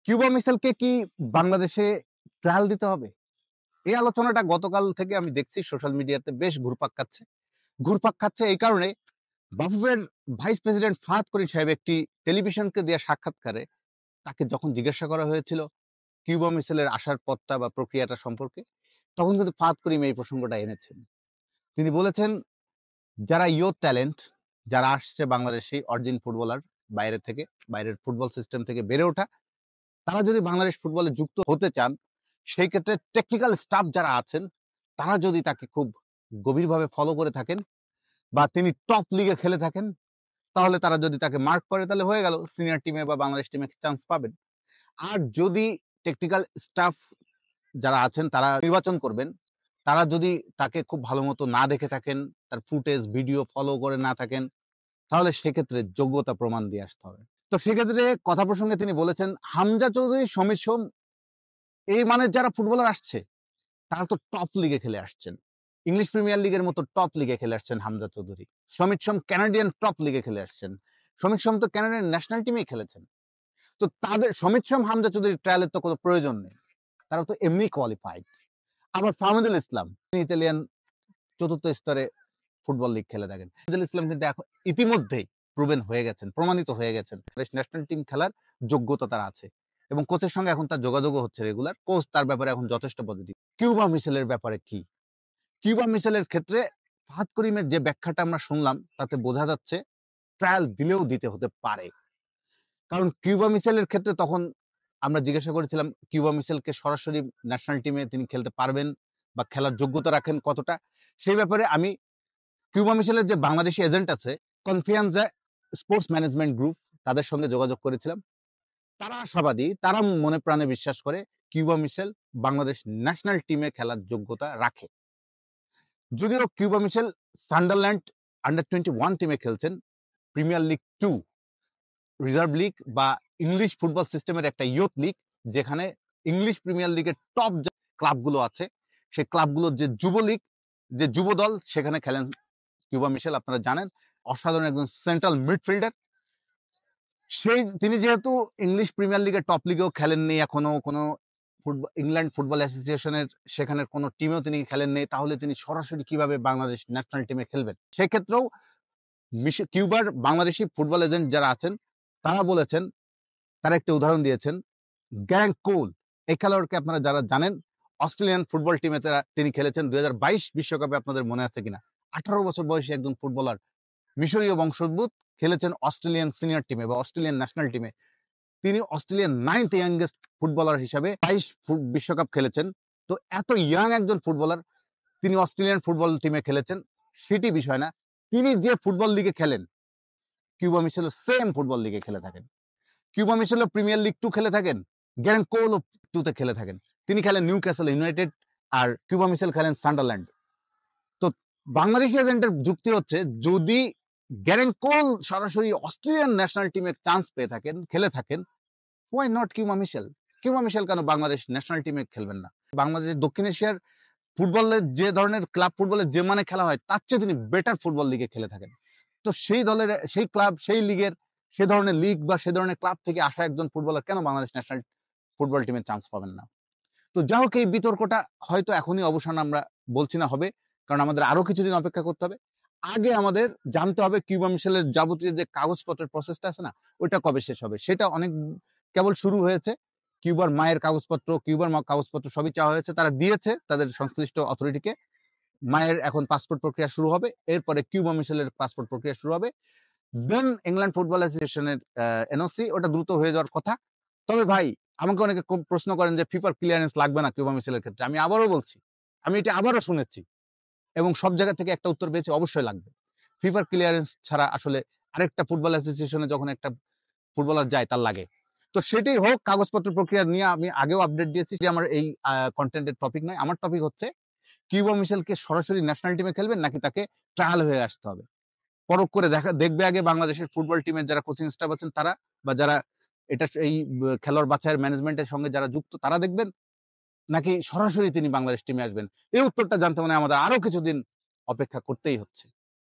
Cuba মিশেলকে কি বাংলাদেশে trial দিতে হবে? এই আলোচনাটা গতকাল থেকে আমি দেখছি সোশ্যাল মিডিয়াতে বেশ ঘুরপাক খাচ্ছে। ঘুরপাক খাচ্ছে এই কারণে বাফুফের ভাইস প্রেসিডেন্ট ফাহাদ করিম সাহেব একটি টেলিভিশনকে দেওয়া সাক্ষাৎকারে তাকে যখন জিজ্ঞাসা করা হয়েছিল কিউবা মিশেলের আসার পথটা বা প্রক্রিয়াটা সম্পর্কে, তখন কিন্তু ফাহাদ করিম এই প্রসঙ্গটা এনেছেন। তিনি বলেছেন, যারা ইয়ুথ ট্যালেন্ট, যারা আসছে বাংলাদেশি অরিজিন ফুটবলার বাইরে থেকে, বাইরের ফুটবল সিস্টেম থেকে বেড়ে ওঠা, তারা যদি বাংলাদেশ ফুটবলে যুক্ত হতে চান, সেই ক্ষেত্রে টেকনিক্যাল স্টাফ যারা আছেন তারা যদি তাকে খুব গভীরভাবে ফলো করে থাকেন বা তিনি টপ লিগে খেলে থাকেন, তাহলে তারা যদি তাকে মার্ক করে তাহলে হয়ে গেল, সিনিয়র টিমে বা বাংলাদেশ টিমে চান্স পাবেন। আর যদি টেকনিক্যাল স্টাফ যারা আছেন তারা নির্বাচন করবেন, তারা যদি তাকে খুব ভালো মতো না দেখে থাকেন, তার ফুটেজ ভিডিও ফলো করে না থাকেন, তাহলে সেক্ষেত্রে যোগ্যতা প্রমাণ দিয়ে আসতে হবে। তো সেক্ষেত্রে কথা প্রসঙ্গে তিনি বলেছেন, হামজা চৌধুরী, সমীর সোম, এই মানের যারা ফুটবলার আসছে তারা তো টপ লিগে খেলে আসছেন। ইংলিশ প্রিমিয়ার লিগের মতো টপ লিগে খেলে আসছেন হামজা চৌধুরী। সমীর সোম কানাডিয়ান টপ লিগে খেলে আসছেন। সমীর সোম তো কানাডিয়ান ন্যাশনাল টিমেই খেলেছেন। তো তাদের সমীর সোম, হামজা চৌধুরীর ট্রায়ালের তো কোনো প্রয়োজন নেই, তারা তো এমনি কোয়ালিফাইড। আবার ফাহমিদুল ইসলাম, ইতালিয়ান চতুর্থ স্তরে ফুটবল লিগ খেলে থাকেন। ফাহমিদুল ইসলাম কিন্তু এখন ইতিমধ্যেই প্রুভেন হয়ে গেছেন, প্রমাণিত হয়ে গেছেন ন্যাশনাল টিম খেলার যোগ্যতা তার আছে এবং কোচের সঙ্গে এখন তার যোগাযোগও হচ্ছে রেগুলার। কোচ তার ব্যাপারে এখন যথেষ্ট পজিটিভ। কিউবা মিশেলের ব্যাপারে কি? কিউবা মিশেলের ক্ষেত্রে ফাহাদ করিমের যে ব্যাখ্যাটা আমরা শুনলাম তাতে বোঝা যাচ্ছে ট্রায়াল দিলেও দিতে হতে পারে। কারণ কিউবা মিশেলের ক্ষেত্রে তখন আমরা জিজ্ঞাসা করেছিলাম কিউবা মিশেলকে সরাসরি ন্যাশনাল টিমে তিনি খেলতে পারবেন বা খেলার যোগ্যতা রাখেন কতটা, সেই ব্যাপারে আমি কিউবা মিশেলের যে বাংলাদেশি এজেন্ট আছে কনফিয়ান্সা স্পোর্টস ম্যানেজমেন্ট গ্রুপ, তাদের সঙ্গে যোগাযোগ করেছিলাম। তারা আশাবাদী, তারা মনে প্রাণে বিশ্বাস করে কিউবা মিশেল বাংলাদেশ ন্যাশনাল টিমে খেলার যোগ্যতা রাখে। যদিও কিউবা মিশেল সান্ডারল্যান্ড আন্ডার-21 টিমে খেলছেন, প্রিমিয়ার লিগ 2 রিজার্ভ লিগ বা ইংলিশ ফুটবল সিস্টেমের একটা ইয়ুথ লিগ, যেখানে ইংলিশ প্রিমিয়ার লিগের টপ যে ক্লাবগুলো আছে সেই ক্লাবগুলোর যে যুব লিগ, যে যুব দল, সেখানে খেলেন কিউবা মিশেল। আপনারা জানেন অসাধারণ একজন সেন্ট্রাল মিডফিল্ডার। তিনি যেহেতু ইংলিশ প্রিমিয়ার লিগের টপ লিগেও খেলেননি, এখনো কোনো ইংল্যান্ড ফুটবল অ্যাসোসিয়েশনের সেখানের কোনো টিমেও তিনি খেলেননি, তাহলে তিনি সরাসরি কিভাবে বাংলাদেশ ন্যাশনাল টিমে খেলবেন? সেক্ষেত্রেও কিউবার বাংলাদেশি ফুটবল এজেন্ট যারা আছেন তারা বলেছেন, তারা একটা উদাহরণ দিয়েছেন, গ্যারেন্ট কোল, এই খেলোয়াড়কে আপনারা যারা জানেন, অস্ট্রেলিয়ান ফুটবল টিমে তিনি খেলেছেন 2022 বিশ্বকাপে, আপনাদের মনে আছে কিনা? 18 বছর বয়সী একজন ফুটবলার, মিশরীয় বংশোদ্ভূত, খেলেছেন অস্ট্রেলিয়ান সিনিয়র টিমে বা অস্ট্রেলিয়ান ন্যাশনাল টিমে। তিনি অস্ট্রেলিয়ান 9th ইয়াংগেস্ট ফুটবলার হিসাবে 22 বিশ্বকাপ খেলেছেন। তো এত ইয়াং একজন ফুটবলার, তিনি অস্ট্রেলিয়ান ফুটবল টিমে খেলেছেন, সেটি বিষয় না। তিনি যে ফুটবল লিগে খেলেন, কিউবা মিশেল সেম ফুটবল লিগে খেলে থাকেন। কিউবা মিশেল প্রিমিয়ার লিগ 2 খেলে থাকেন, গ্যারেন্ট কোল 2তে খেলে থাকেন। তিনি খেলেন নিউক্যাসল ইউনাইটেড, আর কিউবা মিশেল খেলেন সান্ডারল্যান্ড। তো বাংলাদেশি এজেন্টের যুক্তি হচ্ছে, যদি গ্যারেন্ট কোল সরাসরি অস্ট্রেলিয়ান ন্যাশনাল টিমে চান্স পেয়ে থাকেন, খেলে থাকেন, why not Cuba Mitchell? Cuba Mitchell কেন বাংলাদেশ ন্যাশনাল টিমে খেলবেন না? বাংলাদেশ দক্ষিণ এশিয়ার ফুটবলের যে ধরনের ক্লাব ফুটবলের যে মানে খেলা হয়, তার চেয়ে তিনি বেটার ফুটবল লিগে খেলে থাকেন। তো সেই দলের, সেই ক্লাব, সেই লিগের, সে ধরনের লিগ বা সে ধরনের ক্লাব থেকে আসা একজন ফুটবলার কেন বাংলাদেশ ন্যাশনাল ফুটবল টিমে চান্স পাবেন না? তো যা হোক, এই বিতর্কটা হয়তো এখনই অবসান আমরা বলছি না হবে, কারণ আমাদের আরো কিছুদিন অপেক্ষা করতে হবে। আগে আমাদের জানতে হবে কিউবা মিশেলের যাবতীয় যে কাগজপত্রের প্রসেসটা আছে না, ওইটা কবে শেষ হবে। সেটা অনেক কেবল শুরু হয়েছে। কিউবার মায়ের কাগজপত্র, কিউবার কাগজপত্র সবই চাওয়া হয়েছে, তারা দিয়েছে তাদের সংশ্লিষ্ট অথরিটিকে। মায়ের এখন পাসপোর্ট প্রক্রিয়া শুরু হবে, এরপরে কিউবা মিশেলের পাসপোর্ট প্রক্রিয়া শুরু হবে, দেন ইংল্যান্ড ফুটবল অ্যাসোসিয়েশনের এনওসি, ওটা দ্রুত হয়ে যাওয়ার কথা। তবে ভাই, আমাকে অনেকে প্রশ্ন করেন যে ফিফার ক্লিয়ারেন্স লাগবে না কিউবা মিশেলের ক্ষেত্রে। আমি আবারও বলছি, আমি এটা আবারও শুনেছি এবং সব জায়গা থেকে একটা উত্তর পেয়েছি, অবশ্যই লাগবে। ফিফার ক্লিয়ারেন্স ছাড়া আসলে আরেকটা ফুটবল অ্যাসোসিয়েশনে যখন একটা ফুটবলার যায়, তার লাগে। তো সেটাই হোক, কাগজপত্র প্রক্রিয়া নিয়ে আমি আগেও আপডেট দিয়েছি, আমার এই কন্টেন্টের টপিক নয়। আমার টপিক হচ্ছে কিউবা মিশেলকে সরাসরি ন্যাশনাল টিমে খেলবেন নাকি তাকে ট্রায়াল হয়ে আসতে হবে। পরখ করে দেখবে আগে বাংলাদেশের ফুটবল টিমের যারা কোচিং স্টাফ আছেন তারা, বা যারা এটা এই খেলোয়াড় বাছাইয়ের ম্যানেজমেন্টের সঙ্গে যারা যুক্ত, তারা দেখবেন, নাকি সরাসরি তিনি বাংলাদেশ টিমে আসবেন। এই উত্তরটা জানতে মানে আমাদের আরো কিছুদিন অপেক্ষা করতেই হচ্ছে।